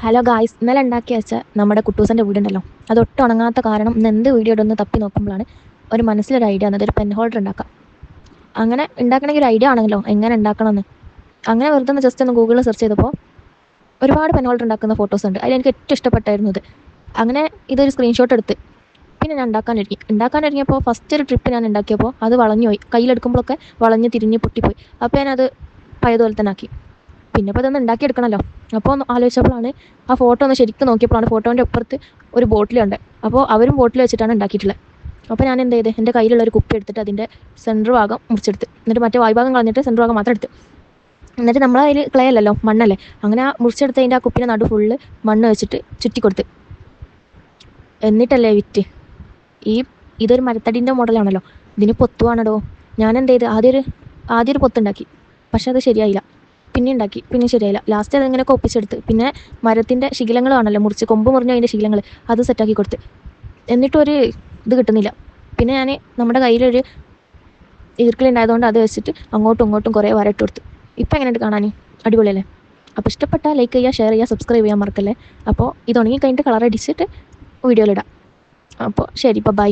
Hello guys, ഇന്നലെ ഉണ്ടാക്കി വെച്ച നമ്മുടെ കുട്ടൂസൻ്റെ വീടുണ്ടല്ലോ, അതൊട്ടും ഉണങ്ങാത്ത കാരണം ഇന്ന് എന്ത് വീഡിയോ ഇടുന്ന് തപ്പി നോക്കുമ്പോഴാണ് ഒരു മനസ്സിലൊരു ഐഡിയ വന്നത്. ഒരു പെൻ ഹോൾഡർ ഉണ്ടാക്കാം. അങ്ങനെ ഉണ്ടാക്കണമെങ്കിൽ ഒരു ഐഡിയ ആണല്ലോ എങ്ങനെ ഉണ്ടാക്കണമെന്ന്. അങ്ങനെ വെറുതെ ഒന്ന് ജസ്റ്റ് ഒന്ന് ഗൂഗിളിൽ സെർച്ച് ചെയ്തപ്പോൾ ഒരുപാട് പെൻ ഹോൾഡർ ഉണ്ടാക്കുന്ന ഫോട്ടോസ് ഉണ്ട്. അതിലെനിക്ക് ഏറ്റവും ഇഷ്ടപ്പെട്ടായിരുന്നു ഇത്. അങ്ങനെ ഇതൊരു സ്ക്രീൻഷോട്ട് എടുത്ത് പിന്നെ ഞാൻ ഉണ്ടാക്കാനൊരുങ്ങിയപ്പോൾ ഫസ്റ്റ് ഒരു ട്രിപ്പ് ഞാൻ ഉണ്ടാക്കിയപ്പോൾ അത് വളഞ്ഞുപോയി. കയ്യിലെടുക്കുമ്പോഴൊക്കെ വളഞ്ഞ് തിരിഞ്ഞ് പൊട്ടിപ്പോയി. അപ്പോൾ ഞാനത് പഴയതുപോലെ തന്നെ ആക്കി. പിന്നെ ഇപ്പോൾ ഇതൊന്ന് ഉണ്ടാക്കിയെടുക്കണമല്ലോ. അപ്പോൾ ഒന്ന് ആലോചിച്ചപ്പോഴാണ് ആ ഫോട്ടോ ഒന്ന് ശരിക്കും നോക്കിയപ്പോഴാണ് ഫോട്ടോൻ്റെ അപ്പുറത്ത് ഒരു ബോട്ടിലുണ്ട്. അപ്പോൾ അവരും ബോട്ടിൽ വെച്ചിട്ടാണ് ഉണ്ടാക്കിയിട്ടുള്ളത്. അപ്പോൾ ഞാൻ എന്ത് ചെയ്ത് എൻ്റെ കയ്യിലുള്ള ഒരു കുപ്പി എടുത്തിട്ട് അതിൻ്റെ സെൻറ്റർ ഭാഗം മുറിച്ചെടുത്ത്, എന്നിട്ട് മറ്റേ വായ്ഭാഗം കളഞ്ഞിട്ട് സെൻറ്റർ ഭാഗം മാത്രം എടുത്ത്. എന്നിട്ട് നമ്മളതിൽ ക്ലേ അല്ലല്ലോ, മണ്ണല്ലേ. അങ്ങനെ ആ മുറിച്ചെടുത്തതിൻ്റെ ആ കുപ്പിൻ്റെ നടു ഫുള്ള് മണ്ണ് വെച്ചിട്ട് ചുറ്റിക്കൊടുത്ത്. എന്നിട്ടല്ലേ വിറ്റ്. ഇതൊരു മരത്തടീൻ്റെ മോഡലാണല്ലോ, ഇതിന് പൊത്തുവാണടോ. ഞാൻ എന്ത് ചെയ്ത് ആദ്യം ഒരു പൊത്തുണ്ടാക്കി, പക്ഷെ അത് ശരിയായില്ല. പിന്നെ ഉണ്ടാക്കി, പിന്നെ ശരിയായില്ല. ലാസ്റ്റ് അതിങ്ങനെയൊക്കെ ഒപ്പിച്ചെടുത്ത്. പിന്നെ മരത്തിൻ്റെ ശിഖിലങ്ങൾ ആണല്ലോ, മുറിച്ച് കൊമ്പ് മുറിഞ്ഞ അതിൻ്റെ ശിഖിലങ്ങൾ അത് സെറ്റാക്കി കൊടുത്ത്. എന്നിട്ടൊരു ഇത് കിട്ടുന്നില്ല. പിന്നെ ഞാൻ നമ്മുടെ കയ്യിലൊരു ഈർക്കിലുണ്ടായതുകൊണ്ട് അത് വെച്ചിട്ട് അങ്ങോട്ടും ഇങ്ങോട്ടും കുറേ വരട്ട് കൊടുത്ത്. ഇപ്പം എങ്ങനെയുണ്ട് കാണാൻ? അടിപൊളിയല്ലേ? അപ്പോൾ ഇഷ്ടപ്പെട്ടാൽ ലൈക്ക് ചെയ്യുക, ഷെയർ ചെയ്യുക, സബ്സ്ക്രൈബ് ചെയ്യാൻ മറക്കല്ലേ. അപ്പോൾ ഇത് ഉണങ്ങി കഴിഞ്ഞിട്ട് കളർ അടിച്ചിട്ട് വീഡിയോയിലിടാം. അപ്പോൾ ശരി, ഇപ്പോൾ ബൈ.